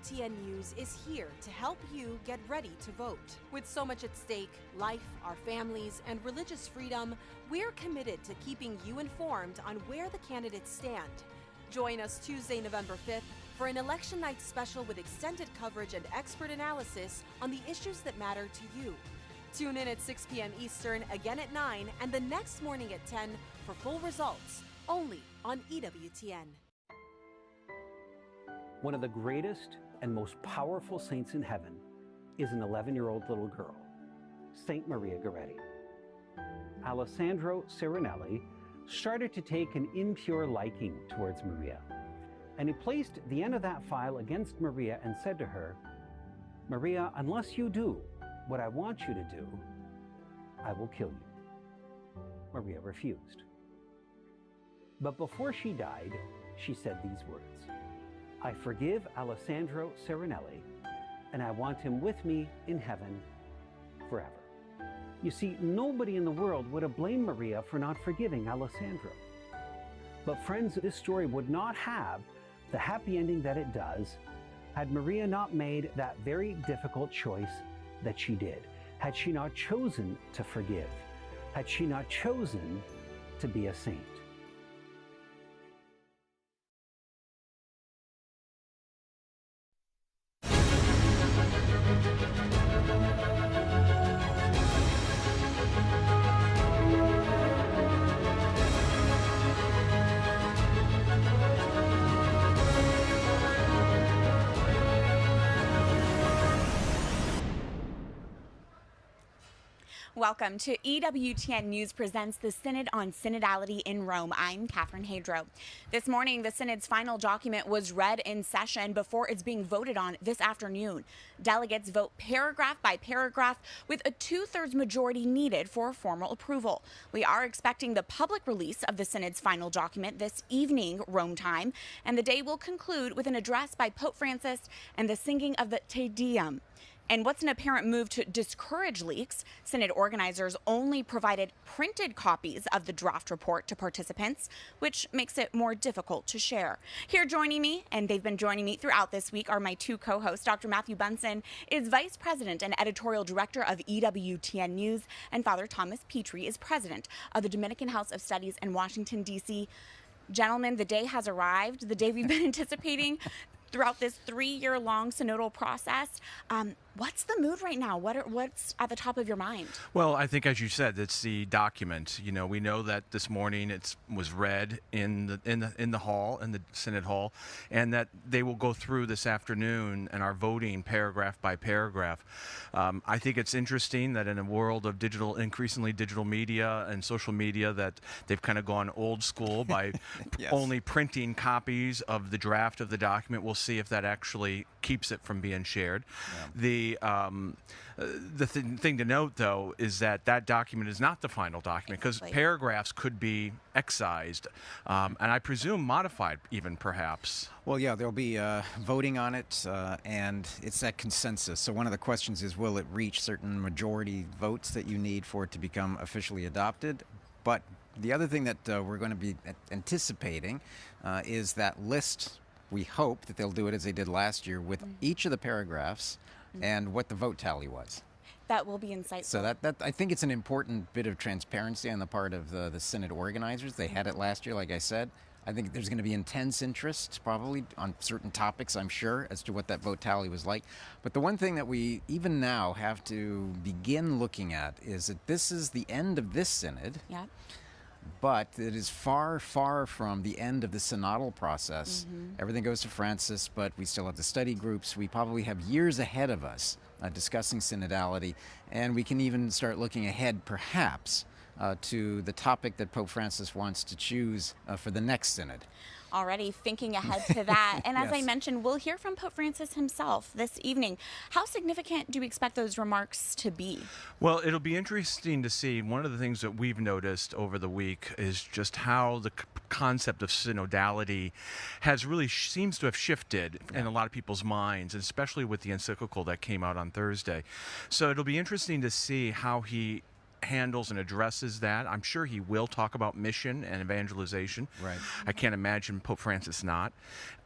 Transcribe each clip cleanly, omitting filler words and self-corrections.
EWTN News is here to help you get ready to vote. With so much at stake, life, our families, and religious freedom, we're committed to keeping you informed on where the candidates stand. Join us Tuesday, November 5th for an election night special with extended coverage and expert analysis on the issues that matter to you. Tune in at 6 p.m. Eastern, again at 9, and the next morning at 10 for full results, only on EWTN. One of the greatest and most powerful saints in heaven is an 11-year-old little girl, Saint Maria Goretti. Alessandro Serenelli started to take an impure liking towards Maria, and he placed the end of that file against Maria and said to her, "Maria, unless you do what I want you to do, I will kill you." Maria refused. But before she died, she said these words, "I forgive Alessandro Serenelli, and I want him with me in heaven forever." You see, nobody in the world would have blamed Maria for not forgiving Alessandro. But friends, this story would not have the happy ending that it does had Maria not made that very difficult choice that she did, had she not chosen to forgive, had she not chosen to be a saint. Welcome to EWTN News presents the Synod on Synodality in Rome. I'm Catherine Hadro. This morning, the Synod's final document was read in session before it's being voted on this afternoon. Delegates vote paragraph by paragraph with a 2/3 majority needed for formal approval. We are expecting the public release of the Synod's final document this evening, Rome time, and the day will conclude with an address by Pope Francis and the singing of the Te Deum. And what's an apparent move to discourage leaks, Synod organizers only provided printed copies of the draft report to participants, which makes it more difficult to share. Here joining me, and they've been joining me throughout this week, are my two co-hosts. Dr. Matthew Bunson is Vice President and Editorial Director of EWTN News, and Father Thomas Petri is President of the Dominican House of Studies in Washington, D.C. Gentlemen, the day has arrived, the day we've been anticipating throughout this 3-year-long synodal process. What's the mood right now? What's at the top of your mind? Well, I think, as you said, it's the document. You know, we know that this morning it was read in the hall, in the Synod hall, and that they will go through this afternoon and are voting paragraph by paragraph. I think it's interesting that in a world of increasingly digital media and social media, that they've kind of gone old school by yes. only printing copies of the draft of the document. We'll see if that actually keeps it from being shared. Yeah. The thing to note, though, is that document is not the final document, because paragraphs could be excised and I presume modified even, perhaps. Well, yeah, there'll be voting on it, and it's that consensus. So one of the questions is, will it reach certain majority votes that you need for it to become officially adopted? But the other thing that we're going to be anticipating is that list. We hope that they'll do it as they did last year with each of the paragraphs and what the vote tally was. That will be insightful. So that I think it's an important bit of transparency on the part of the Synod organizers. They had it last year, like I said. I think there's going to be intense interest probably on certain topics, I'm sure, as to what that vote tally was like. But the one thing that we even now have to begin looking at is that this is the end of this Synod. Yeah. But it is far, far from the end of the synodal process. Everything goes to Francis, but we still have the study groups. We probably have years ahead of us discussing synodality, and we can even start looking ahead, perhaps, to the topic that Pope Francis wants to choose for the next synod. Already thinking ahead to that. And as I mentioned, we'll hear from Pope Francis himself this evening. How significant do we expect those remarks to be? Well, it'll be interesting to see. One of the things that we've noticed over the week is just how the concept of synodality has really seems to have shifted in a lot of people's minds, especially with the encyclical that came out on Thursday. So it'll be interesting to see how he handles and addresses that. I'm sure he will talk about mission and evangelization. Right. I can't imagine Pope Francis not.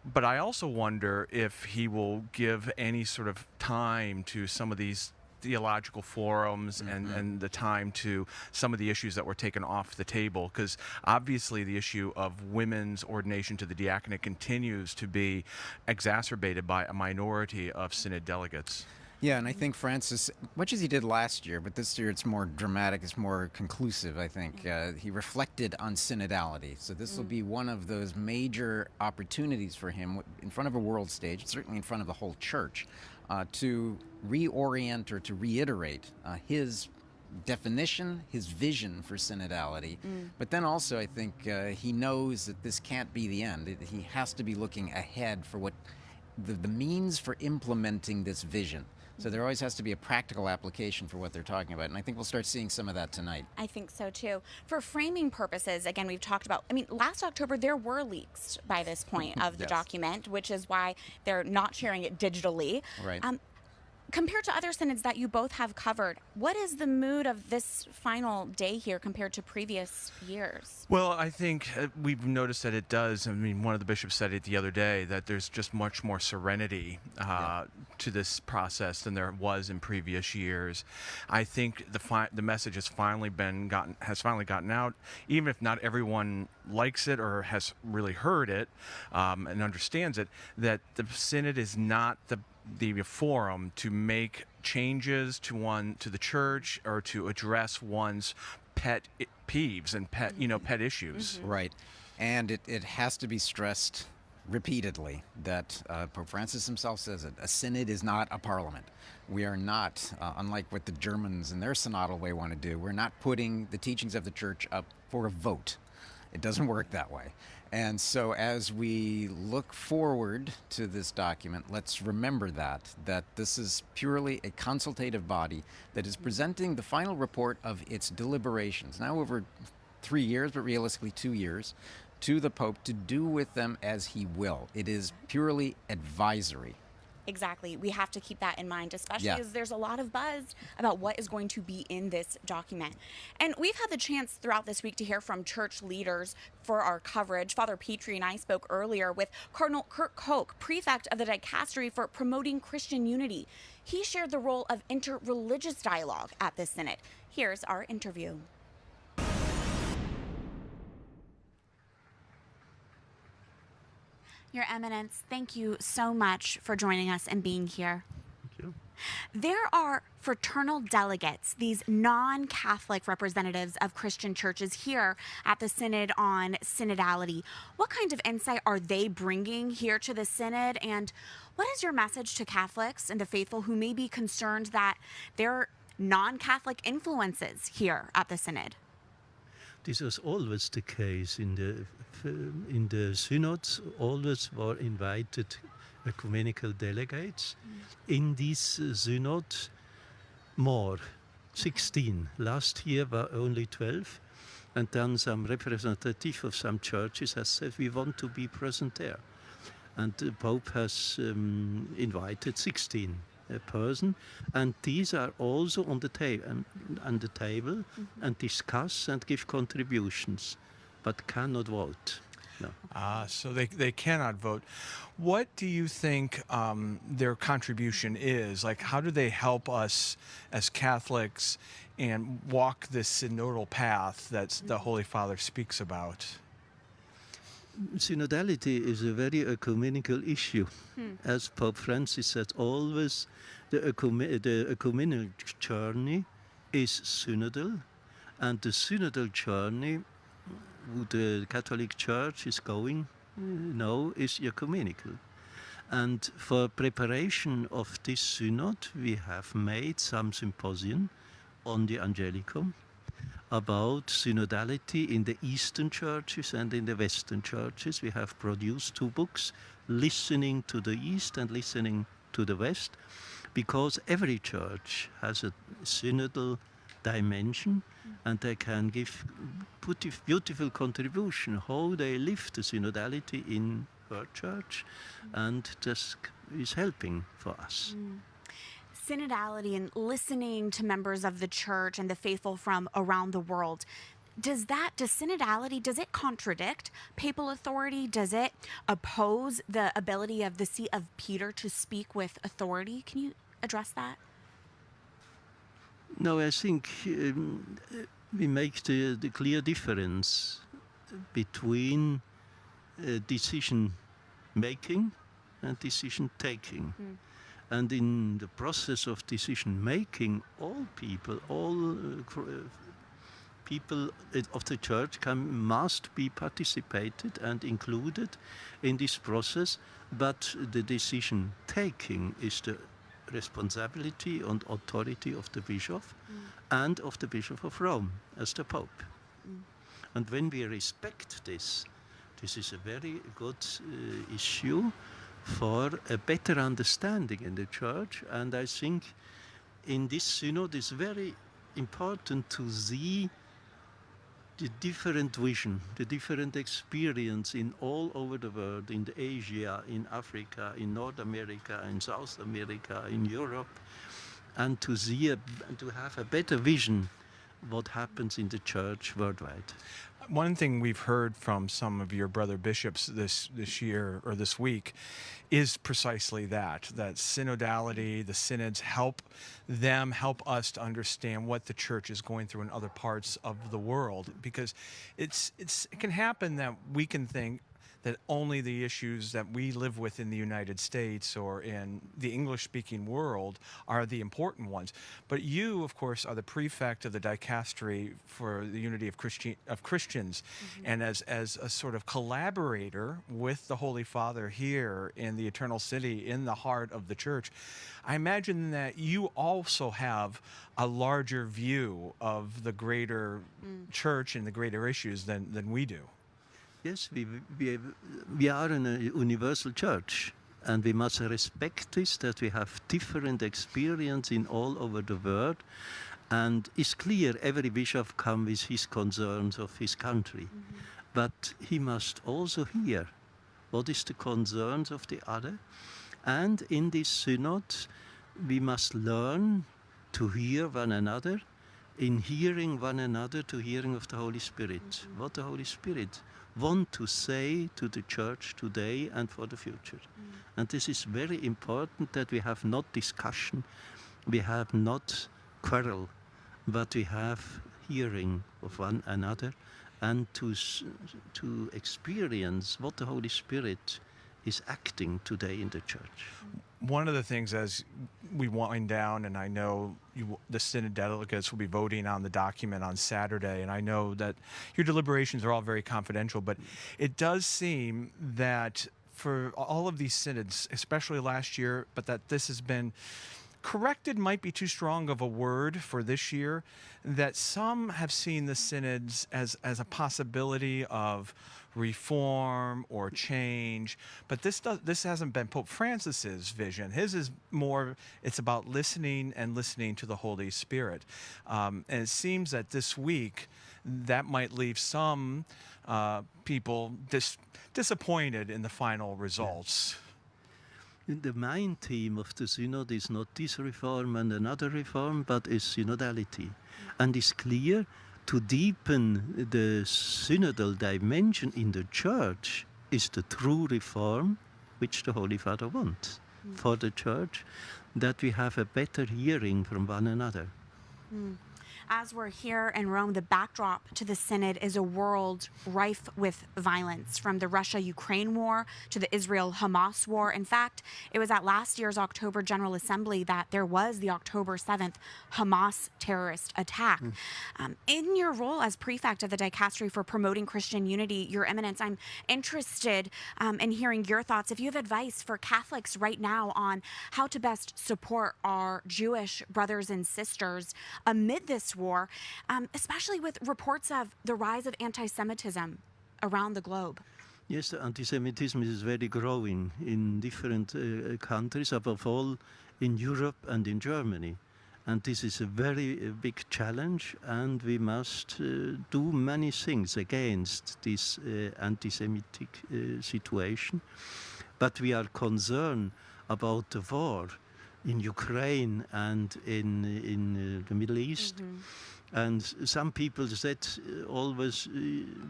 But I also wonder if he will give any sort of time to some of these theological forums and the time to some of the issues that were taken off the table, because obviously the issue of women's ordination to the diaconate continues to be exacerbated by a minority of synod delegates. Yeah, and I think Francis, much as he did last year, but this year it's more dramatic, it's more conclusive, I think. He reflected on synodality. So this will be one of those major opportunities for him in front of a world stage, certainly in front of the whole church, to reorient or to reiterate his definition, his vision for synodality. But then also I think he knows that this can't be the end. He has to be looking ahead for what the means for implementing this vision. So there always has to be a practical application for what they're talking about. And I think we'll start seeing some of that tonight. I think so too. For framing purposes, again, we've talked about, last October there were leaks by this point of the Yes. document, which is why they're not sharing it digitally. Right. Compared to other synods that you both have covered, what is the mood of this final day here compared to previous years? Well, I think we've noticed that it does. One of the bishops said it the other day, that there's just much more serenity to this process than there was in previous years. I think the message has finally gotten out, even if not everyone likes it or has really heard it and understands it, that the synod is not the forum to make changes to the church or to address one's pet peeves and pet issues. Right. And it has to be stressed repeatedly that Pope Francis himself says it. A synod is not a parliament. We are not, unlike what the Germans in their synodal way want to do, we're not putting the teachings of the church up for a vote. It doesn't work that way. And so as we look forward to this document, let's remember that this is purely a consultative body that is presenting the final report of its deliberations, now over 3 years, but realistically 2 years, to the Pope to do with them as he will. It is purely advisory. Exactly. We have to keep that in mind, especially as there's a lot of buzz about what is going to be in this document. And we've had the chance throughout this week to hear from church leaders for our coverage. Father Petri and I spoke earlier with Cardinal Koch, prefect of the dicastery for promoting Christian unity. He shared the role of interreligious dialogue at this synod. Here's our interview. Your Eminence, thank you so much for joining us and being here. Thank you. There are fraternal delegates, these non-Catholic representatives of Christian churches here at the Synod on Synodality. What kind of insight are they bringing here to the Synod? And what is your message to Catholics and the faithful who may be concerned that there are non-Catholic influences here at the Synod? This was always the case in the synods. Always were invited ecumenical delegates. In this synod, more, 16. Last year were only 12, and then some representative of some churches has said we want to be present there, and the Pope has invited 16 person, and these are also on the table and discuss and give contributions, but cannot vote. No. So they cannot vote. What do you think their contribution is? Like, how do they help us as Catholics and walk this synodal path that the Holy Father speaks about? Synodality is a very ecumenical issue. As Pope Francis said, always the ecumenical journey is synodal, and the synodal journey the Catholic Church is going now is ecumenical. And for preparation of this synod, we have made some symposium on the Angelicum about synodality in the Eastern churches and in the Western churches. We have produced 2 books, Listening to the East and Listening to the West, because every church has a synodal dimension, and they can give beautiful contribution how they live the synodality in her church, and this is helping for us. synodality and listening to members of the church and the faithful from around the world, does synodality, does it contradict papal authority? Does it oppose the ability of the See of Peter to speak with authority? Can you address that? No, I think we make the clear difference between decision making and decision taking. And in the process of decision making, all people of the church must be participated and included in this process, but the decision taking is the responsibility and authority of the bishop and of the Bishop of Rome as the Pope. And when we respect this is a very good issue for a better understanding in the church. And I think in this synod it's very important to see the different vision, the different experience in all over the world, in Asia, in Africa, in North America, in South America, in Europe, and to see to have a better vision what happens in the church worldwide. One thing we've heard from some of your brother bishops this year or this week is precisely that synodality, the synods help us to understand what the church is going through in other parts of the world, because it can happen that we can think that only the issues that we live with in the United States or in the English-speaking world are the important ones. But you, of course, are the prefect of the dicastery for the unity of Christians, and as a sort of collaborator with the Holy Father here in the Eternal City, in the heart of the Church, I imagine that you also have a larger view of the greater Church and the greater issues than we do. Yes, we are in a universal church, and we must respect this, that we have different experience in all over the world. And it's clear every bishop comes with his concerns of his country. But he must also hear what is the concerns of the other. And in this synod, we must learn to hear one another, in hearing one another, to hearing of the Holy Spirit. What the Holy Spirit want to say to the church today and for the future. And this is very important, that we have not discussion, we have not quarrel, but we have hearing of one another, and to experience what the Holy Spirit is acting today in the church. One of the things as we wind down, and I know the Synod delegates will be voting on the document on Saturday, and I know that your deliberations are all very confidential, but it does seem that for all of these synods, especially last year, but that this has been corrected might be too strong of a word for this year, that some have seen the synods as a possibility of reform or change, but this hasn't been Pope Francis's vision. His is more, it's about listening and listening to the Holy Spirit. And it seems that this week that might leave some people disappointed in the final results. The main theme of the Synod is not this reform and another reform, but is synodality. And it's clear, to deepen the synodal dimension in the Church is the true reform which the Holy Father wants for the Church, that we have a better hearing from one another. As we're here in Rome, the backdrop to the Synod is a world rife with violence, from the Russia-Ukraine war to the Israel-Hamas war. In fact, it was at last year's October General Assembly that there was the October 7th Hamas terrorist attack. In your role as prefect of the dicastery for promoting Christian unity, Your Eminence, I'm interested in hearing your thoughts. If you have advice for Catholics right now on how to best support our Jewish brothers and sisters amid this war, especially with reports of the rise of anti-Semitism around the globe. Yes, the anti-Semitism is very growing in different countries, above all in Europe and in Germany. And this is a very big challenge, and we must do many things against this anti-Semitic situation. But we are concerned about the war in Ukraine and in the Middle East. And some people said always,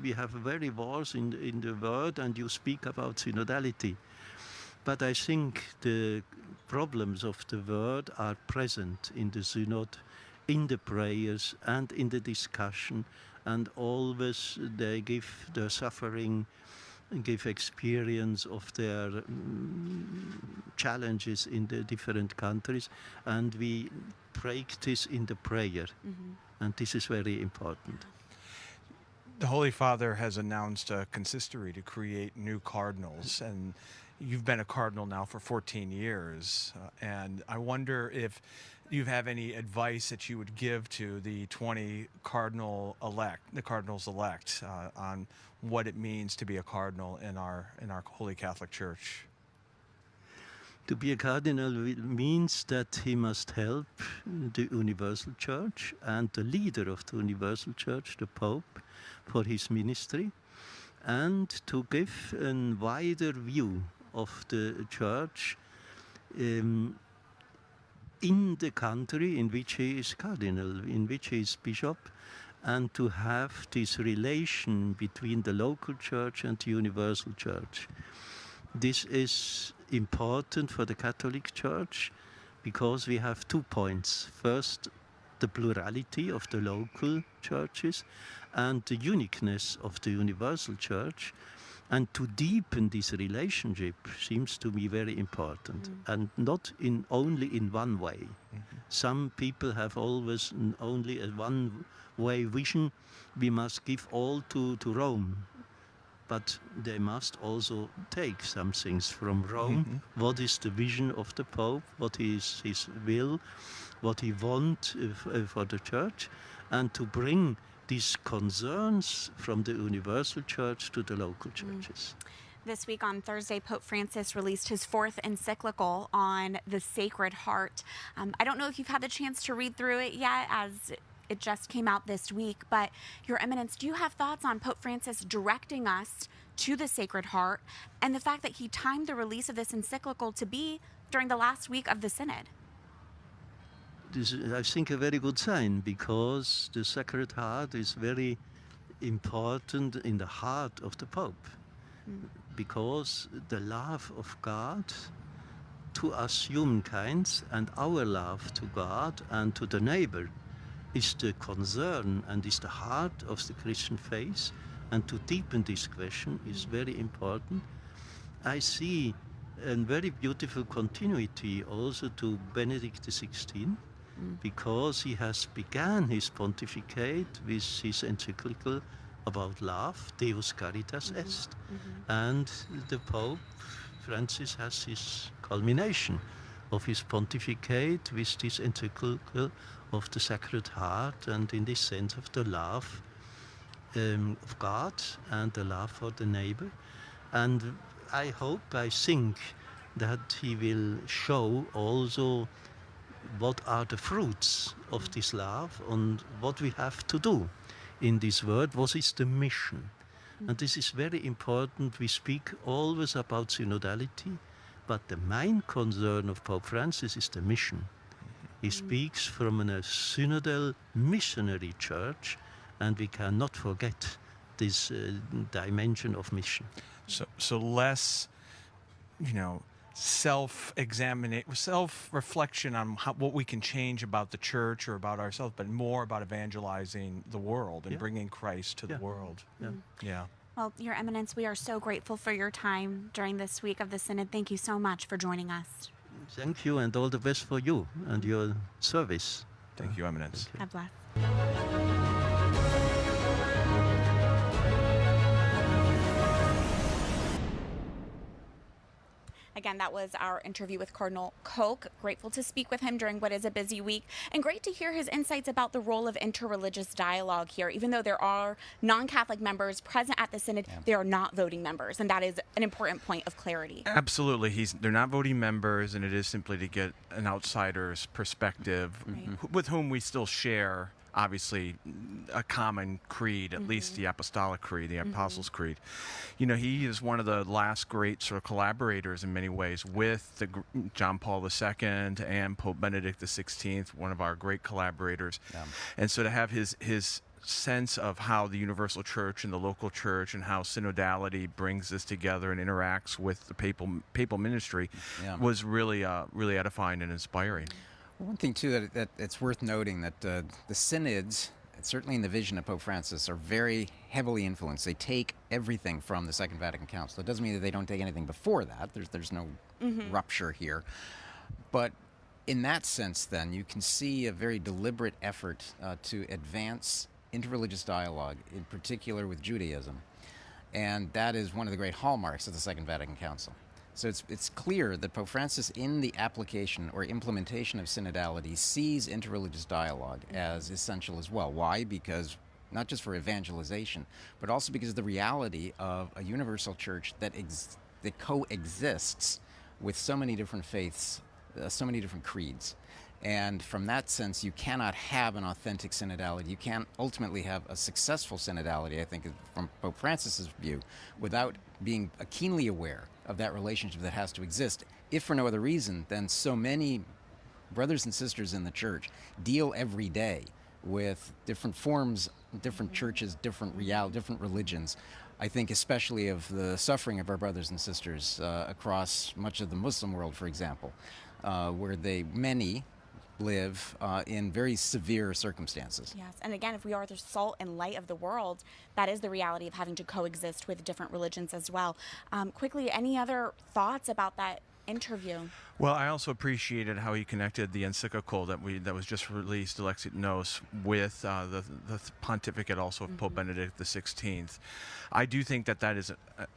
we have very wars in the world and you speak about synodality. But I think the problems of the world are present in the Synod, in the prayers and in the discussion, and always they give their suffering, give experience of their challenges in the different countries, and we practice in the prayer. And this is very important. The Holy Father has announced a consistory to create new cardinals, and you've been a cardinal now for 14 years. And I wonder if you have any advice that you would give to the 20 cardinals elect, on what it means to be a cardinal in our Holy Catholic Church. To be a cardinal means that he must help the Universal Church and the leader of the Universal Church, the Pope, for his ministry, and to give a wider view of the Church in the country in which he is cardinal, in which he is bishop, and to have this relation between the local church and the Universal Church. This is important for the Catholic Church because we have 2 points. First, the plurality of the local churches and the uniqueness of the Universal Church. And to deepen this relationship seems to me very important, and not only in one way. Some people have always only a one-way vision. We must give all to Rome. But they must also take some things from Rome. What is the vision of the Pope? What is his will? What he wants for the Church? And to bring these concerns from the Universal Church to the local churches. This week on Thursday, Pope Francis released his 4th encyclical on the Sacred Heart. I don't know if you've had the chance to read through it yet, as it just came out this week, but Your Eminence, do you have thoughts on Pope Francis directing us to the Sacred Heart and the fact that he timed the release of this encyclical to be during the last week of the Synod? This is, I think, a very good sign, because the Sacred Heart is very important in the heart of the Pope, because the love of God to us humankind and our love to God and to the neighbor is the concern and is the heart of the Christian faith, and to deepen this question is very important. I see a very beautiful continuity also to Benedict XVI, because he has begun his pontificate with his encyclical about love, Deus Caritas Est, and the Pope Francis has his culmination of his pontificate with this encyclical of the Sacred Heart, and in this sense of the love of God and the love for the neighbor. And I think that he will show also what are the fruits of this love and what we have to do in this world. What is the mission? And this is very important. We speak always about synodality, but the main concern of Pope Francis is the mission. He speaks from a synodal missionary church, and we cannot forget this dimension of mission. So less, self-reflection on what we can change about the church or about ourselves, but more about evangelizing the world and bringing Christ to the world. Yeah. Well, Your Eminence, we are so grateful for your time during this week of the Synod. Thank you so much for joining us. Thank you, and all the best for you and your service. Thank you, Eminence. God bless. Again, that was our interview with Cardinal Koch. Grateful to speak with him during what is a busy week, and great to hear his insights about the role of interreligious dialogue here. Even though there are non-Catholic members present at the Synod, they are not voting members, and that is an important point of clarity. Absolutely. They're not voting members, and it is simply to get an outsider's perspective with whom we still share obviously a common creed, at least the Apostolic Creed, the Apostles' Creed. You know, he is one of the last great sort of collaborators in many ways with John Paul II and Pope Benedict XVI, one of our great collaborators. Yeah. And so to have his sense of how the universal church and the local church and how synodality brings this together and interacts with the papal ministry was really really edifying and inspiring. One thing too that it's worth noting that the synods, certainly in the vision of Pope Francis, are very heavily influenced. They take everything from the Second Vatican Council. It doesn't mean that they don't take anything before that. There's no rupture here, but in that sense, then you can see a very deliberate effort to advance interreligious dialogue, in particular with Judaism, and that is one of the great hallmarks of the Second Vatican Council. So it's clear that Pope Francis, in the application or implementation of synodality, sees interreligious dialogue as essential as well. Why? Because not just for evangelization, but also because of the reality of a universal church that coexists with so many different faiths, so many different creeds. And from that sense, you cannot have an authentic synodality. You can't ultimately have a successful synodality, I think, from Pope Francis's view, without being keenly aware of that relationship that has to exist. If for no other reason, then so many brothers and sisters in the church deal every day with different forms, different churches, different religions. I think especially of the suffering of our brothers and sisters across much of the Muslim world, for example, where many live in very severe circumstances. Yes, and again, if we are the salt and light of the world, that is the reality of having to coexist with different religions as well. Quickly, any other thoughts about that interview? Well, I also appreciated how he connected the encyclical that was just released, Alexit Nos, with the pontificate also of Pope Benedict XVI. I do think that is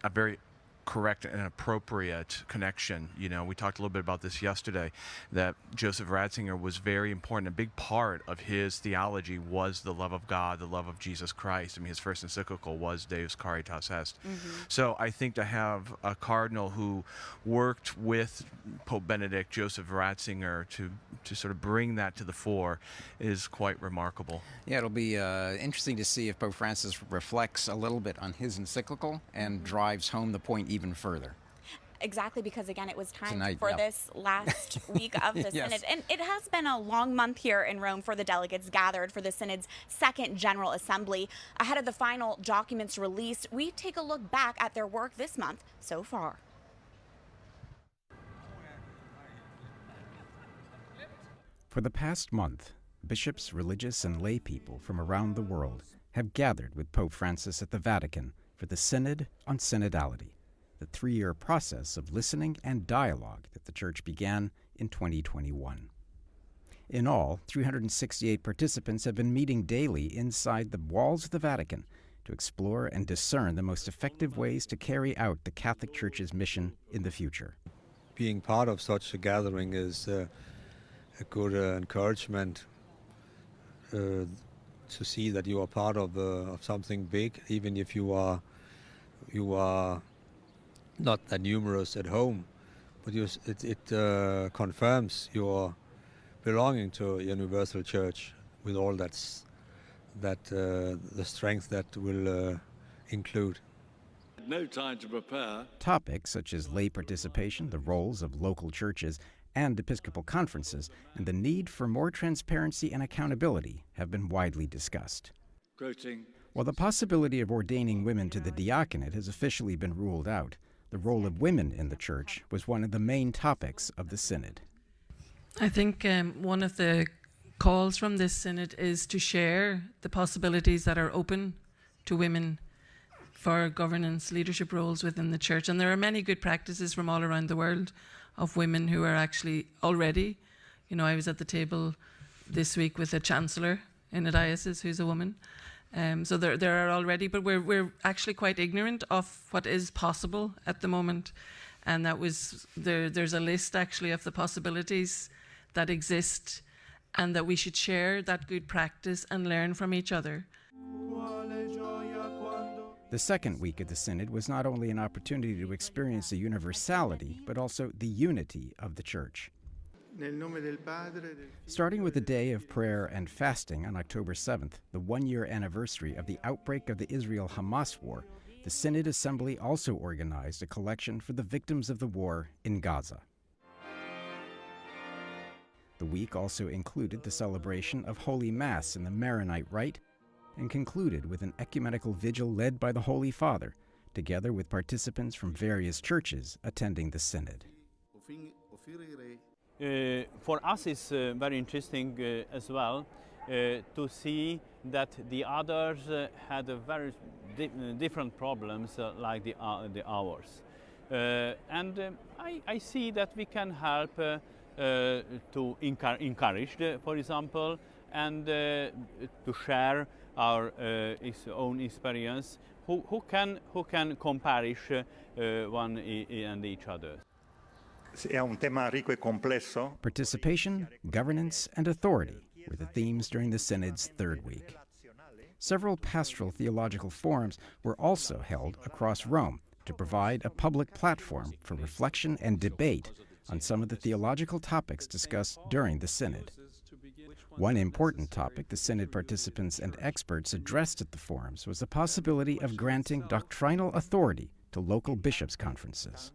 a very correct and appropriate connection. You know, we talked a little bit about this yesterday, that Joseph Ratzinger was very important. A big part of his theology was the love of God, the love of Jesus Christ. I mean, his first encyclical was Deus Caritas Est. So I think to have a cardinal who worked with Pope Benedict, Joseph Ratzinger, to sort of bring that to the fore is quite remarkable. Yeah, it'll be interesting to see if Pope Francis reflects a little bit on his encyclical and drives home the point even further. Exactly, because again, it was time Tonight, for this last week of the Yes. Synod. And it has been a long month here in Rome for the delegates gathered for the Synod's second General Assembly. Ahead of the final documents released, we take a look back at their work this month so far. For the past month, bishops, religious, and lay people from around the world have gathered with Pope Francis at the Vatican for the Synod on Synodality, the 3-year process of listening and dialogue that the Church began in 2021. In all, 368 participants have been meeting daily inside the walls of the Vatican to explore and discern the most effective ways to carry out the Catholic Church's mission in the future. Being part of such a gathering is a good encouragement to see that you are part of something big, even if you are not that numerous at home, but it confirms your belonging to a universal church with all the strength that will include. No time to prepare. Topics such as lay participation, the roles of local churches, and episcopal conferences, and the need for more transparency and accountability have been widely discussed. Quoting, while the possibility of ordaining women to the diaconate has officially been ruled out, the role of women in the Church was one of the main topics of the Synod. I think one of the calls from this Synod is to share the possibilities that are open to women for governance, leadership roles within the Church. And there are many good practices from all around the world of women who are actually already, I was at the table this week with a chancellor in a diocese who's a woman. So there are already, but we're actually quite ignorant of what is possible at the moment. And that was, there's a list actually of the possibilities that exist, and that we should share that good practice and learn from each other. The second week of the Synod was not only an opportunity to experience the universality, but also the unity of the Church. Starting with the day of prayer and fasting on October 7th, the one-year anniversary of the outbreak of the Israel-Hamas war, the Synod Assembly also organized a collection for the victims of the war in Gaza. The week also included the celebration of Holy Mass in the Maronite Rite and concluded with an ecumenical vigil led by the Holy Father, together with participants from various churches attending the Synod. For us, it's very interesting as well to see that the others had a very different problems like the ours. And I see that we can help to encourage, for example, and to share our own experience. Who can compare one and each other. Participation, governance, and authority were the themes during the Synod's third week. Several pastoral theological forums were also held across Rome to provide a public platform for reflection and debate on some of the theological topics discussed during the Synod. One important topic the Synod participants and experts addressed at the forums was the possibility of granting doctrinal authority to local bishops' conferences.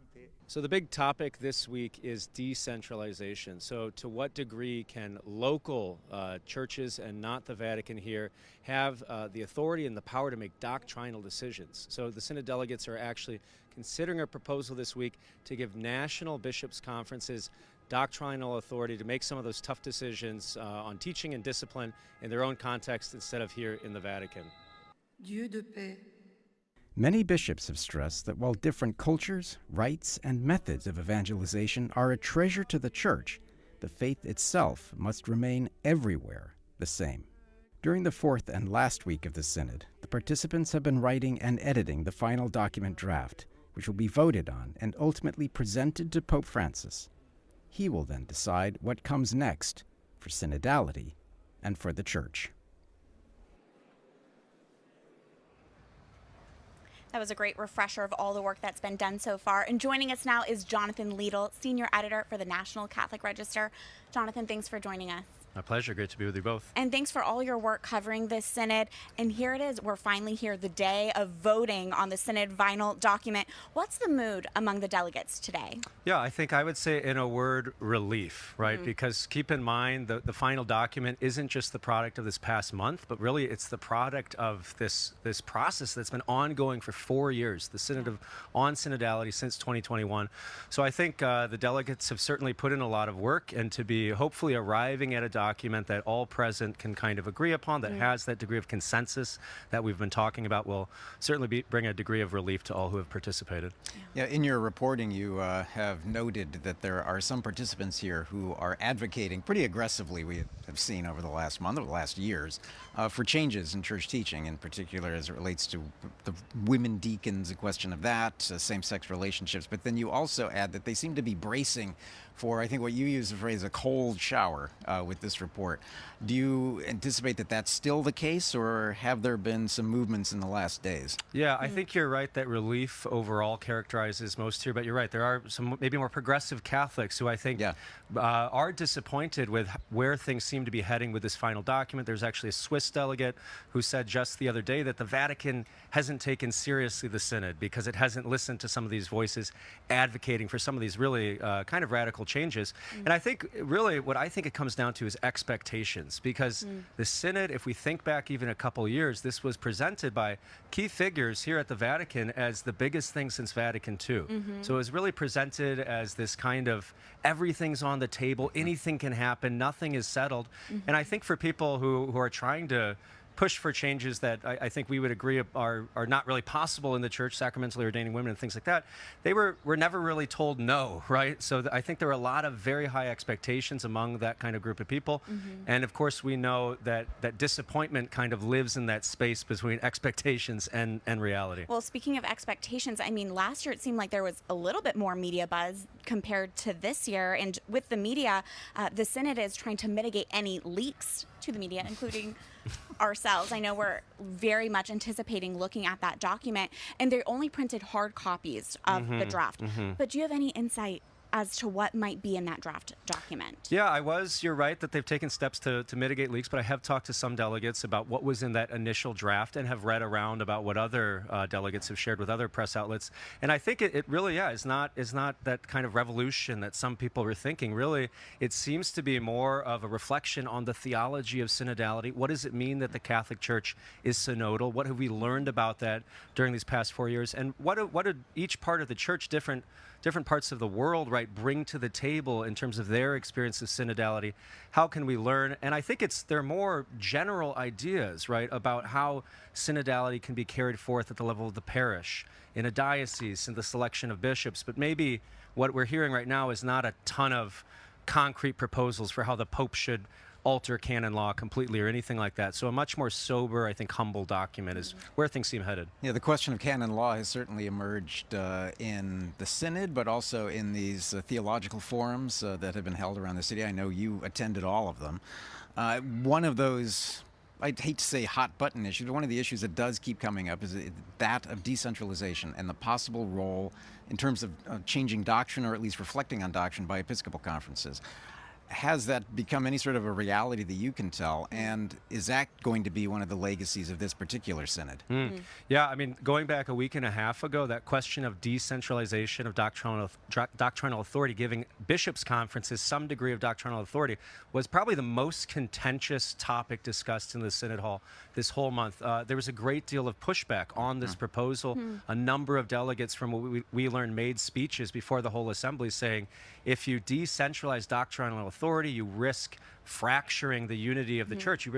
So the big topic this week is decentralization. So to what degree can local churches and not the Vatican here have the authority and the power to make doctrinal decisions? So the Synod delegates are actually considering a proposal this week to give national bishops' conferences doctrinal authority to make some of those tough decisions on teaching and discipline in their own context instead of here in the Vatican. Dieu de paix. Many bishops have stressed that while different cultures, rites, and methods of evangelization are a treasure to the Church, the faith itself must remain everywhere the same. During the fourth and last week of the Synod, the participants have been writing and editing the final document draft, which will be voted on and ultimately presented to Pope Francis. He will then decide what comes next for synodality and for the Church. That was a great refresher of all the work that's been done so far. And joining us now is Jonathan Liedl, Senior Editor for the National Catholic Register. Jonathan, thanks for joining us. My pleasure. Great to be with you both. And thanks for all your work covering this Synod. And here it is. We're finally here the day of voting on the Synod final document. What's the mood among the delegates today? Yeah, I think I would say in a word, relief, right? Because keep in mind the final document isn't just the product of this past month, but really it's the product of this process that's been ongoing for 4 years, the Synod on Synodality since 2021. So I think the delegates have certainly put in a lot of work, and to be hopefully arriving at a document that all present can kind of agree upon, that has that degree of consensus that we've been talking about, will certainly bring a degree of relief to all who have participated. Yeah, in your reporting, you have noted that there are some participants here who are advocating pretty aggressively, we have seen over the last month or the last years, for changes in church teaching, in particular as it relates to the women deacons, a question of that, same-sex relationships. But then you also add that they seem to be bracing for, I think what you use the phrase, a cold shower with this report. Do you anticipate that that's still the case, or have there been some movements in the last days? Yeah, I think you're right that relief overall characterizes most here, but you're right, there are some maybe more progressive Catholics who I think are disappointed with where things seem to be heading with this final document. There's actually a Swiss delegate who said just the other day that the Vatican hasn't taken seriously the Synod because it hasn't listened to some of these voices advocating for some of these really kind of radical changes. And I think really what I think it comes down to is expectations, because the Synod, if we think back even a couple years, this was presented by key figures here at the Vatican as the biggest thing since Vatican II. So it was really presented as this kind of everything's on the table, anything can happen, nothing is settled. And I think for people who are trying to push for changes that I think we would agree are not really possible in the church, sacramentally ordaining women and things like that, they were never really told no, right? So I think there are a lot of very high expectations among that kind of group of people. And of course, we know that disappointment kind of lives in that space between expectations and reality. Well, speaking of expectations, I mean, last year it seemed like there was a little bit more media buzz compared to this year. And with the media, the Synod is trying to mitigate any leaks to the media, including ourselves. I know we're very much anticipating looking at that document, and they only printed hard copies of the draft. But do you have any insight as to what might be in that draft document? Yeah, you're right that they've taken steps to mitigate leaks, but I have talked to some delegates about what was in that initial draft and have read around about what other delegates have shared with other press outlets. And I think it really, is not that kind of revolution that some people were thinking. Really, it seems to be more of a reflection on the theology of synodality. What does it mean that the Catholic Church is synodal? What have we learned about that during these past 4 years? And what did each part of the church, different parts of the world, right, bring to the table in terms of their experience of synodality? How can we learn? And I think they're more general ideas, right, about how synodality can be carried forth at the level of the parish, in a diocese, in the selection of bishops. But maybe what we're hearing right now is not a ton of concrete proposals for how the Pope should alter canon law completely or anything like that. So a much more sober, I think, humble document is where things seem headed. Yeah, the question of canon law has certainly emerged in the Synod, but also in these theological forums that have been held around the city. I know you attended all of them. One of those, I'd hate to say hot button issues, but one of the issues that does keep coming up is that of decentralization and the possible role in terms of changing doctrine, or at least reflecting on doctrine, by Episcopal conferences. Has that become any sort of a reality that you can tell? And is that going to be one of the legacies of this particular synod? Yeah, I mean, going back a week and a half ago, that question of decentralization of doctrinal authority, giving bishops' conferences some degree of doctrinal authority, was probably the most contentious topic discussed in the Synod Hall this whole month. There was a great deal of pushback on this proposal. A number of delegates, from what we learned, made speeches before the whole assembly saying, if you decentralize doctrinal authority, you risk fracturing the unity of the church.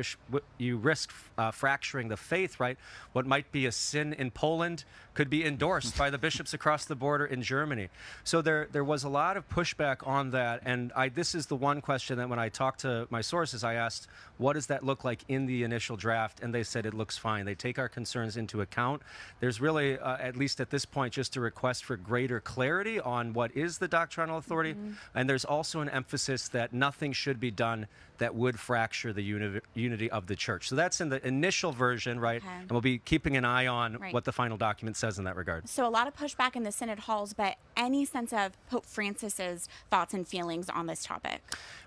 You risk fracturing the faith, right? What might be a sin in Poland could be endorsed by the bishops across the border in Germany. So there was a lot of pushback on that. And this is the one question that when I talked to my sources, I asked, what does that look like in the initial draft? And they said it looks fine. They take our concerns into account. There's really, at least at this point, just a request for greater clarity on what is the doctrinal authority. And there's also an emphasis that nothing should be done that would fracture the unity of the church. So that's in the initial version, right? Okay. And we'll be keeping an eye on what the final document says in that regard. So a lot of pushback in the Synod halls, but any sense of Pope Francis's thoughts and feelings on this topic?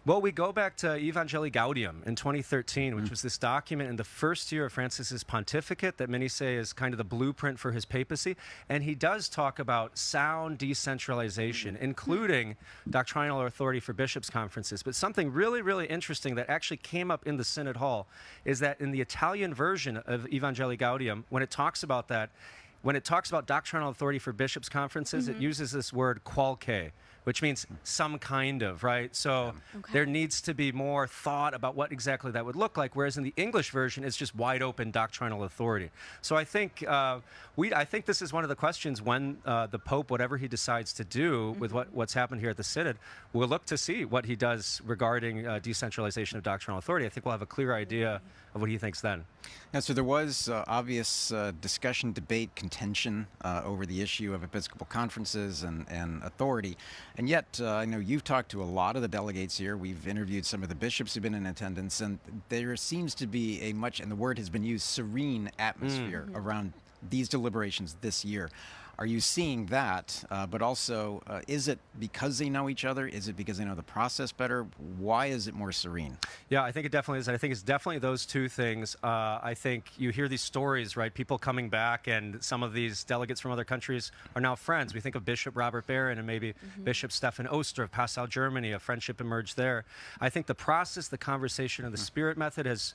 Well, we go back to Evangelii Gaudium in 2013, which was this document in the first year of Francis's pontificate that many say is kind of the blueprint for his papacy. And he does talk about sound decentralization, including doctrinal authority for bishops' conferences. But something really, really interesting that actually came up in the Synod Hall is that in the Italian version of Evangelii Gaudium, when it talks about that, when it talks about doctrinal authority for bishops' conferences, it uses this word qualche, which means some kind of, right? So there needs to be more thought about what exactly that would look like, whereas in the English version, it's just wide open doctrinal authority. So I think I think this is one of the questions when the Pope, whatever he decides to do with what's happened here at the Synod, we'll look to see what he does regarding decentralization of doctrinal authority. I think we'll have a clear idea of what he thinks then. Yeah, so there was obvious discussion, debate, contention over the issue of Episcopal conferences and authority. And yet, I know you've talked to a lot of the delegates here. We've interviewed some of the bishops who've been in attendance, and there seems to be a much, and the word has been used, serene atmosphere around these deliberations this year. Are you seeing that? But also, is it because they know each other? Is it because they know the process better? Why is it more serene? Yeah, I think it definitely is. I think it's definitely those two things. I think you hear these stories, right? People coming back, and some of these delegates from other countries are now friends. We think of Bishop Robert Barron and maybe Bishop Stefan Oster of Passau, Germany. A friendship emerged there. I think the process, the conversation, and the Spirit method has,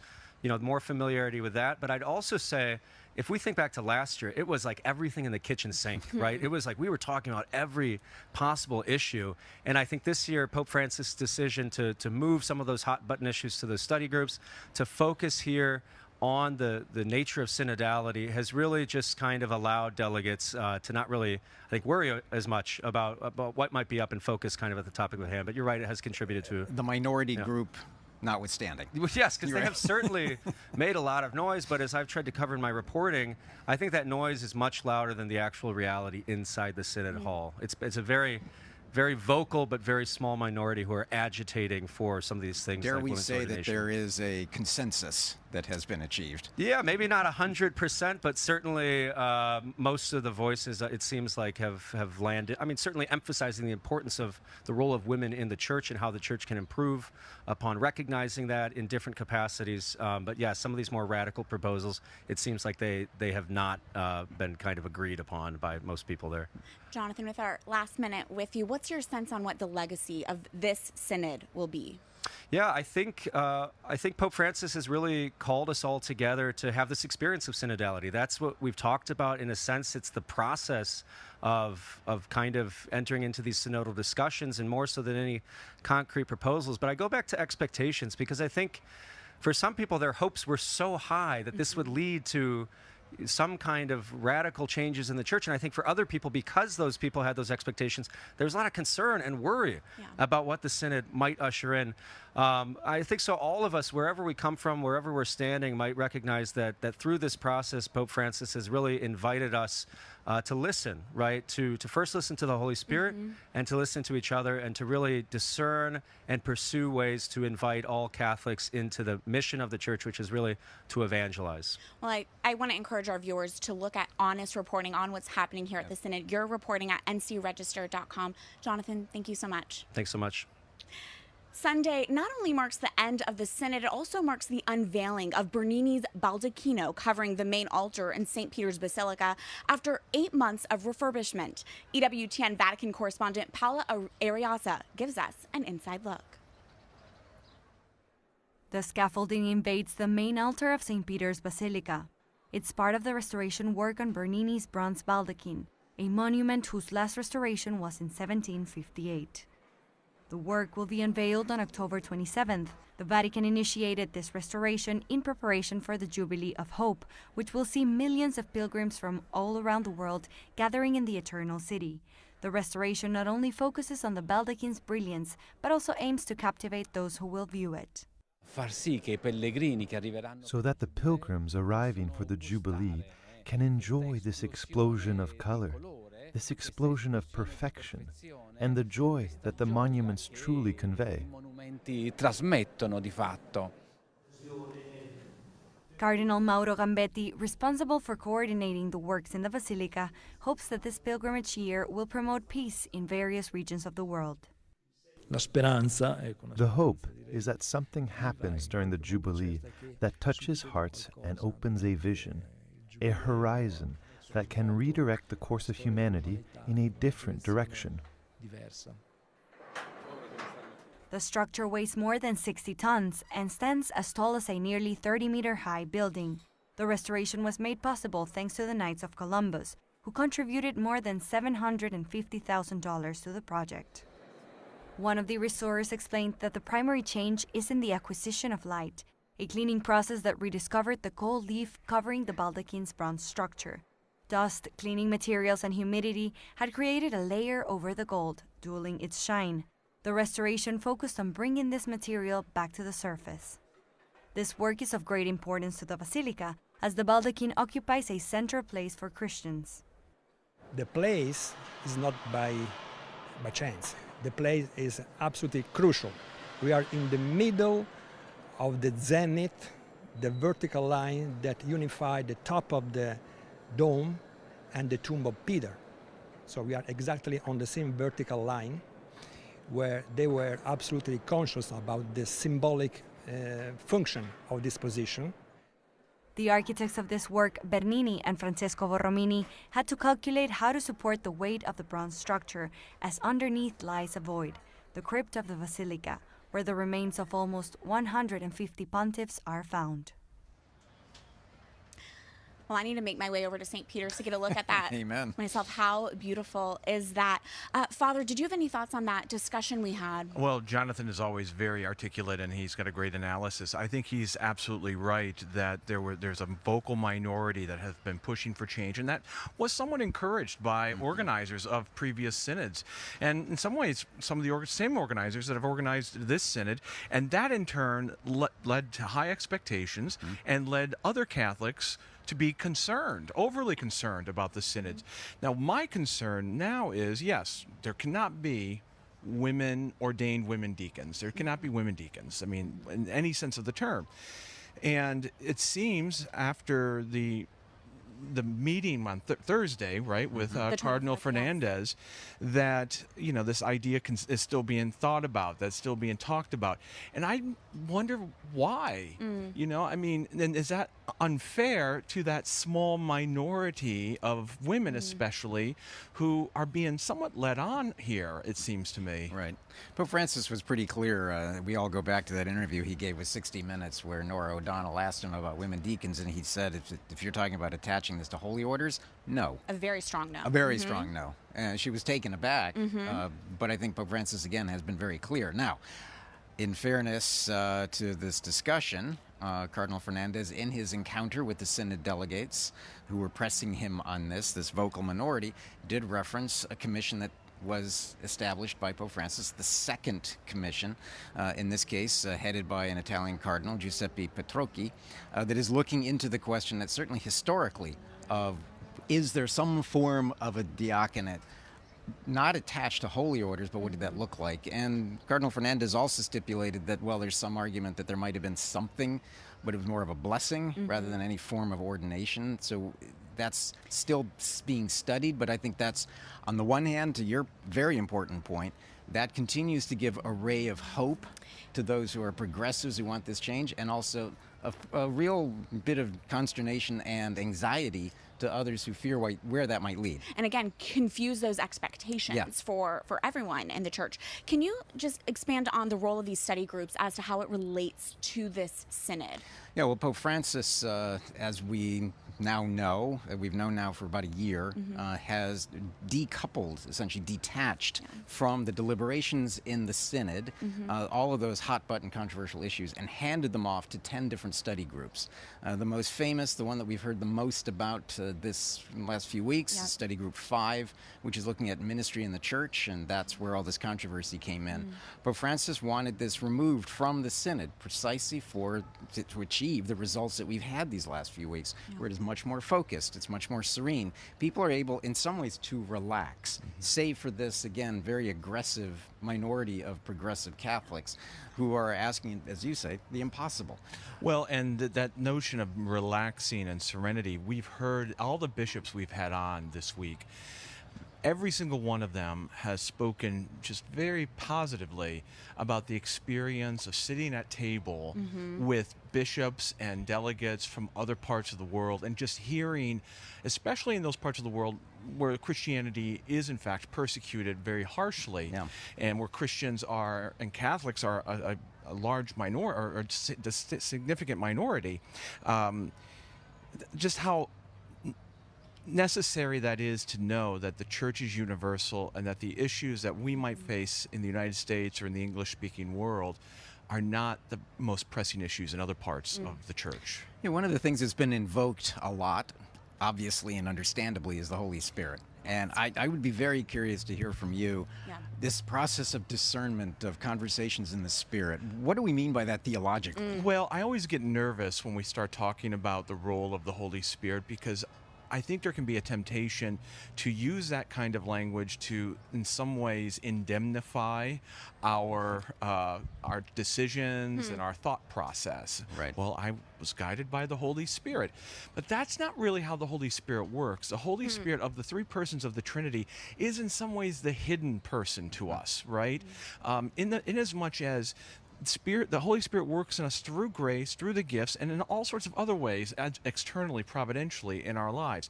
more familiarity with that. But I'd also say, if we think back to last year, it was like everything in the kitchen sink, right? It was like we were talking about every possible issue. And I think this year, Pope Francis' decision to move some of those hot button issues to those study groups, to focus here on the nature of synodality, has really just kind of allowed delegates to not really, I think, worry as much about what might be up in focus kind of at the topic at hand. But you're right, it has contributed to the minority group notwithstanding. Yes, because they have certainly made a lot of noise, but as I've tried to cover in my reporting, I think that noise is much louder than the actual reality inside the Synod Hall. It's a very, very vocal but very small minority who are agitating for some of these things. Dare we say that there is a consensus that has been achieved. Yeah, maybe not 100%, but certainly most of the voices, it seems like, have landed. I mean, certainly emphasizing the importance of the role of women in the church and how the church can improve upon recognizing that in different capacities. But yeah, some of these more radical proposals, it seems like they have not been kind of agreed upon by most people there. Jonathan, with our last minute with you, what's your sense on what the legacy of this synod will be? Yeah, I think Pope Francis has really called us all together to have this experience of synodality. That's what we've talked about. In a sense, it's the process of kind of entering into these synodal discussions, and more so than any concrete proposals. But I go back to expectations, because I think for some people their hopes were so high that this would lead to some kind of radical changes in the church. And I think for other people, because those people had those expectations, there was a lot of concern and worry about what the synod might usher in. I think so all of us, wherever we come from, wherever we're standing, might recognize that through this process, Pope Francis has really invited us to listen, right? To first listen to the Holy Spirit, and to listen to each other, and to really discern and pursue ways to invite all Catholics into the mission of the church, which is really to evangelize. Well, I want to encourage our viewers to look at honest reporting on what's happening here at the Synod. You're reporting at ncregister.com. Jonathan, thank you so much. Thanks so much. Sunday not only marks the end of the Synod, it also marks the unveiling of Bernini's Baldacchino covering the main altar in St. Peter's Basilica after 8 months of refurbishment. EWTN Vatican correspondent Paula Ariasa gives us an inside look. The scaffolding invades the main altar of St. Peter's Basilica. It's part of the restoration work on Bernini's bronze baldachin, a monument whose last restoration was in 1758. The work will be unveiled on October 27th. The Vatican initiated this restoration in preparation for the Jubilee of Hope, which will see millions of pilgrims from all around the world gathering in the Eternal City. The restoration not only focuses on the baldachin's brilliance, but also aims to captivate those who will view it. So that the pilgrims arriving for the Jubilee can enjoy this explosion of color, this explosion of perfection, and the joy that the monuments truly convey. Cardinal Gambetti, responsible for coordinating the works in the Basilica, hopes that this pilgrimage year will promote peace in various regions of the world. The hope is that something happens during the Jubilee that touches hearts and opens a vision, a horizon that can redirect the course of humanity in a different direction. The structure weighs more than 60 tons and stands as tall as a nearly 30-meter-high building. The restoration was made possible thanks to the Knights of Columbus, who contributed more than $750,000 to the project. One of the restorers explained that the primary change is in the acquisition of light, a cleaning process that rediscovered the gold leaf covering the baldachin's bronze structure. Dust, cleaning materials, and humidity had created a layer over the gold, dulling its shine. The restoration focused on bringing this material back to the surface. This work is of great importance to the Basilica, as the baldachin occupies a central place for Christians. The place is not by chance. The place is absolutely crucial. We are in the middle of the zenith, the vertical line that unified the top of the dome and the tomb of Peter. So we are exactly on the same vertical line, where they were absolutely conscious about the symbolic function of this position. The architects of this work, Bernini and Francesco Borromini, had to calculate how to support the weight of the bronze structure, as underneath lies a void, the crypt of the Basilica, where the remains of almost 150 pontiffs are found. Well, I need to make my way over to St. Peter's to get a look at that Amen. myself. How beautiful is that? Father, did you have any thoughts on that discussion we had? Well, Jonathan is always very articulate, and he's got a great analysis. I think he's absolutely right that there's a vocal minority that has been pushing for change, and that was somewhat encouraged by organizers of previous synods. And in some ways, some of the same organizers that have organized this synod, and that in turn led to high expectations and led other Catholics to be concerned, overly concerned about the synods. Now, my concern now is, yes, there cannot be ordained women deacons. There cannot be women deacons, I mean, in any sense of the term. And it seems after the meeting on Thursday, right, with Cardinal Fernandez, that this idea is still being thought about, that's still being talked about, and I wonder why. I mean, and is that unfair to that small minority of women, especially, who are being somewhat led on here? It seems to me. Right. Pope Francis was pretty clear. We all go back to that interview he gave with 60 Minutes, where Nora O'Donnell asked him about women deacons, and he said, if you're talking about attaching this to holy orders, no. A very strong no. A very strong no. And she was taken aback, but I think Pope Francis, again, has been very clear. Now, in fairness to this discussion, Cardinal Fernandez, in his encounter with the Synod delegates who were pressing him on this vocal minority, did reference a commission that was established by Pope Francis, the second commission, in this case headed by an Italian cardinal, Giuseppe Petri, that is looking into the question that certainly historically of is there some form of a diaconate not attached to holy orders, but what did that look like? And Cardinal Fernandez also stipulated that, well, there's some argument that there might have been something, but it was more of a blessing rather than any form of ordination. So that's still being studied, but I think that's, on the one hand, to your very important point, that continues to give a ray of hope to those who are progressives who want this change, and also a real bit of consternation and anxiety to others who fear where that might lead. And again, confuse those expectations for everyone in the church. Can you just expand on the role of these study groups as to how it relates to this synod? Yeah, well, Pope Francis, as we now know, we've known now for about a year, has decoupled, essentially detached from the deliberations in the Synod, all of those hot-button controversial issues, and handed them off to 10 different study groups. The most famous, the one that we've heard the most about this last few weeks, is Study Group 5, which is looking at ministry in the church, and that's where all this controversy came in. Pope Francis wanted this removed from the Synod precisely to achieve the results that we've had these last few weeks, where it is much more focused, it's much more serene. People are able, in some ways, to relax, save for this, again, very aggressive minority of progressive Catholics who are asking, as you say, the impossible. Well, and that notion of relaxing and serenity, we've heard all the bishops we've had on this week. Every single one of them has spoken just very positively about the experience of sitting at table with bishops and delegates from other parts of the world, and just hearing, especially in those parts of the world where Christianity is in fact persecuted very harshly, and where Christians are and Catholics are a large minority, or a significant minority, just how necessary that is to know that the church is universal, and that the issues that we might face in the United States or in the English-speaking world are not the most pressing issues in other parts of the church. Yeah, one of the things that's been invoked a lot, obviously and understandably, is the Holy Spirit. And I would be very curious to hear from you, this process of discernment, of conversations in the Spirit. What do we mean by that theologically? Well, I always get nervous when we start talking about the role of the Holy Spirit, because I think there can be a temptation to use that kind of language to, in some ways, indemnify our decisions and our thought process. Right. Well, I was guided by the Holy Spirit. But that's not really how the Holy Spirit works. The Holy Spirit, of the three persons of the Trinity, is in some ways the hidden person to us, right? In as much as the Holy Spirit works in us through grace, through the gifts, and in all sorts of other ways, externally, providentially, in our lives.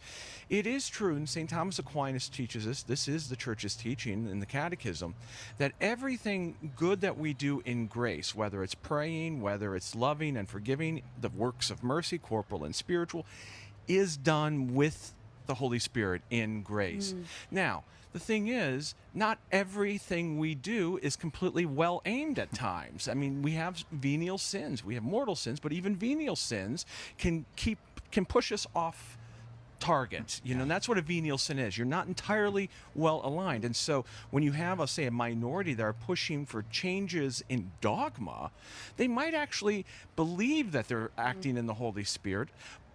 It is true, and St. Thomas Aquinas teaches us, this is the Church's teaching in the Catechism, that everything good that we do in grace, whether it's praying, whether it's loving and forgiving, the works of mercy, corporal and spiritual, is done with the Holy Spirit in grace. Now, the thing is, not everything we do is completely well aimed at times. I mean, we have venial sins, we have mortal sins, but even venial sins can push us off target. You know, and that's what a venial sin is. You're not entirely well aligned. And so when you have, say, a minority that are pushing for changes in dogma, they might actually believe that they're acting in the Holy Spirit,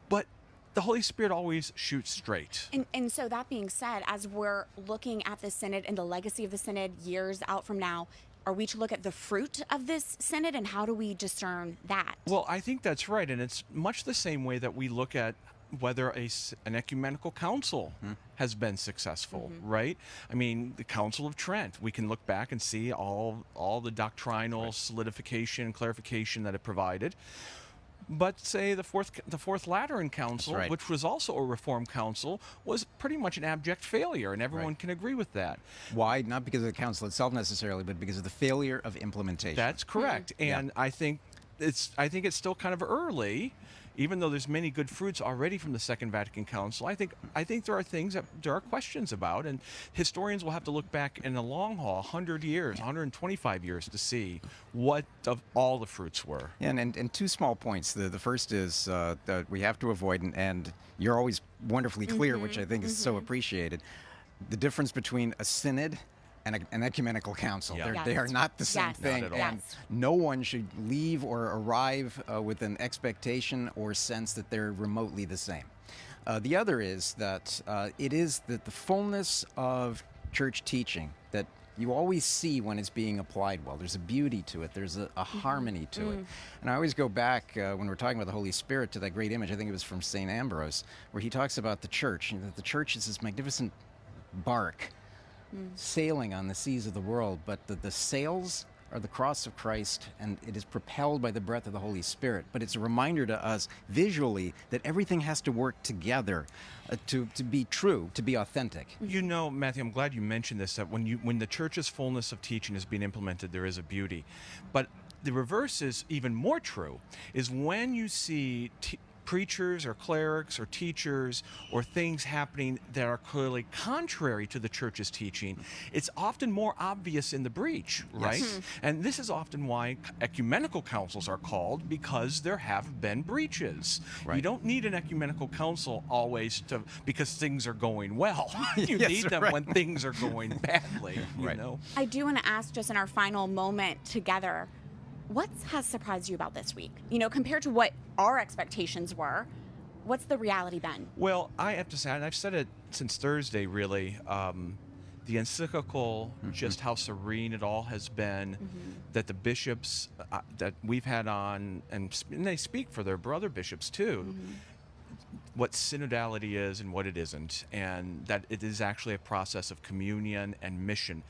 but the Holy Spirit always shoots straight. And so that being said, as we're looking at the Synod and the legacy of the Synod years out from now, are we to look at the fruit of this synod, and how do we discern that? Well, I think that's right, and it's much the same way that we look at whether an ecumenical council has been successful, right? I mean, the Council of Trent, we can look back and see all the doctrinal solidification and clarification that it provided. But say the Fourth Lateran Council, which was also a Reformed council, was pretty much an abject failure, and everyone can agree with that. Why? Not because of the council itself necessarily, but because of the failure of implementation. That's correct, and I think it's still kind of early. Even though there's many good fruits already from the Second Vatican Council, I think there are things that there are questions about, and historians will have to look back in the long haul, 100 years, 125 years, to see what of all the fruits were. And two small points. The first is that we have to avoid, and you're always wonderfully clear, which I think is so appreciated, the difference between a synod and an ecumenical council. They are not the same thing, and no one should leave or arrive with an expectation or sense that they're remotely the same. The other is that it is the fullness of church teaching that you always see when it's being applied well. There's a beauty to it. There's a harmony to it. And I always go back, when we're talking about the Holy Spirit, to that great image, I think it was from St. Ambrose, where he talks about the church, and that the church is this magnificent bark sailing on the seas of the world, but the sails are the cross of Christ, and it is propelled by the breath of the Holy Spirit. But it's a reminder to us visually that everything has to work together to be true, to be authentic. You know, Matthew, I'm glad you mentioned this, that when the church's fullness of teaching is being implemented, there is a beauty. But the reverse is even more true, is when you see preachers or clerics or teachers or things happening that are clearly contrary to the church's teaching, it's often more obvious in the breach, right? And this is often why ecumenical councils are called, because there have been breaches. You don't need an ecumenical council always because things are going well. You need them when things are going badly, you know? I do want to ask, just in our final moment together, what has surprised you about this week? You know, compared to what our expectations were, what's the reality been? Well, I have to say, and I've said it since Thursday, really, the encyclical, just how serene it all has been, that the bishops that we've had on, and they speak for their brother bishops too, what synodality is and what it isn't, and that it is actually a process of communion and mission.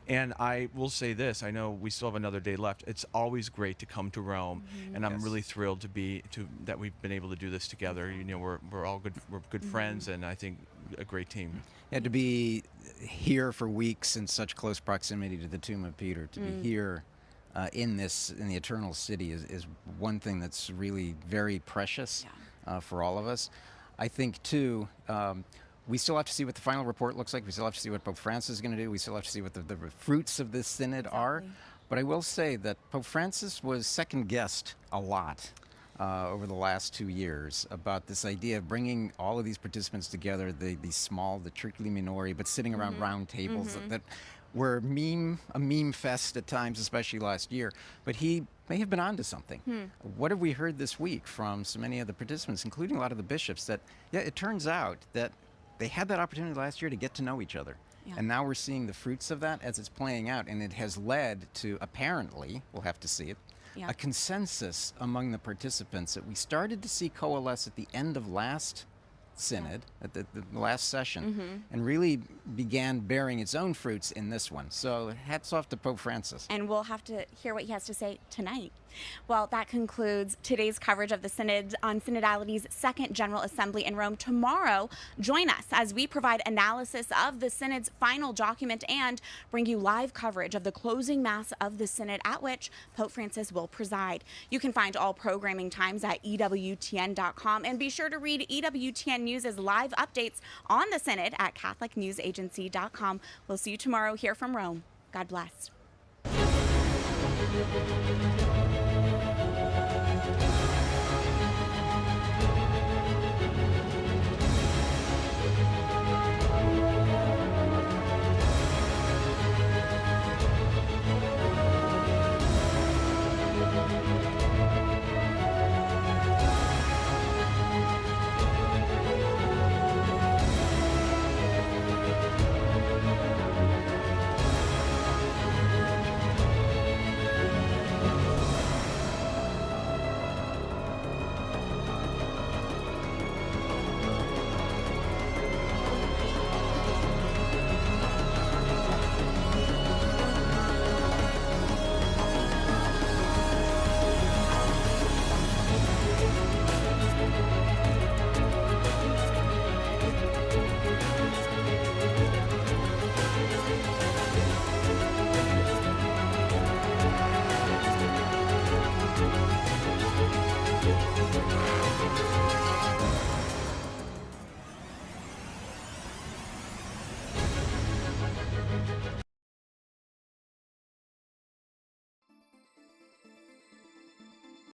And I will say this, I know we still have another day left. It's always great to come to Rome, and I'm really thrilled that we've been able to do this together. You know, we're all good friends, and I think a great team. Yeah, to be here for weeks in such close proximity to the tomb of Peter, to be here in the eternal city is one thing that's really very precious for all of us. I think, too, we still have to see what the final report looks like. We still have to see what Pope Francis is going to do. We still have to see what the fruits of this synod are. But I will say that Pope Francis was second-guessed a lot over the last 2 years about this idea of bringing all of these participants together, the small, the Circuli Minori, but sitting around round tables that were a meme fest at times, especially last year. But he may have been onto something. What have we heard this week from so many of the participants, including a lot of the bishops, that, it turns out that they had that opportunity last year to get to know each other. And now we're seeing the fruits of that as it's playing out, and it has led to, apparently, we'll have to see it, a consensus among the participants that we started to see coalesce at the end of last synod, at the last session, and really began bearing its own fruits in this one. So hats off to Pope Francis. And we'll have to hear what he has to say tonight. Well, that concludes today's coverage of the Synod on Synodality's Second General Assembly in Rome. Tomorrow, join us as we provide analysis of the Synod's final document and bring you live coverage of the closing Mass of the Synod, at which Pope Francis will preside. You can find all programming times at EWTN.com, and be sure to read EWTN News' live updates on the Synod at CatholicNewsAgency.com. We'll see you tomorrow here from Rome. God bless.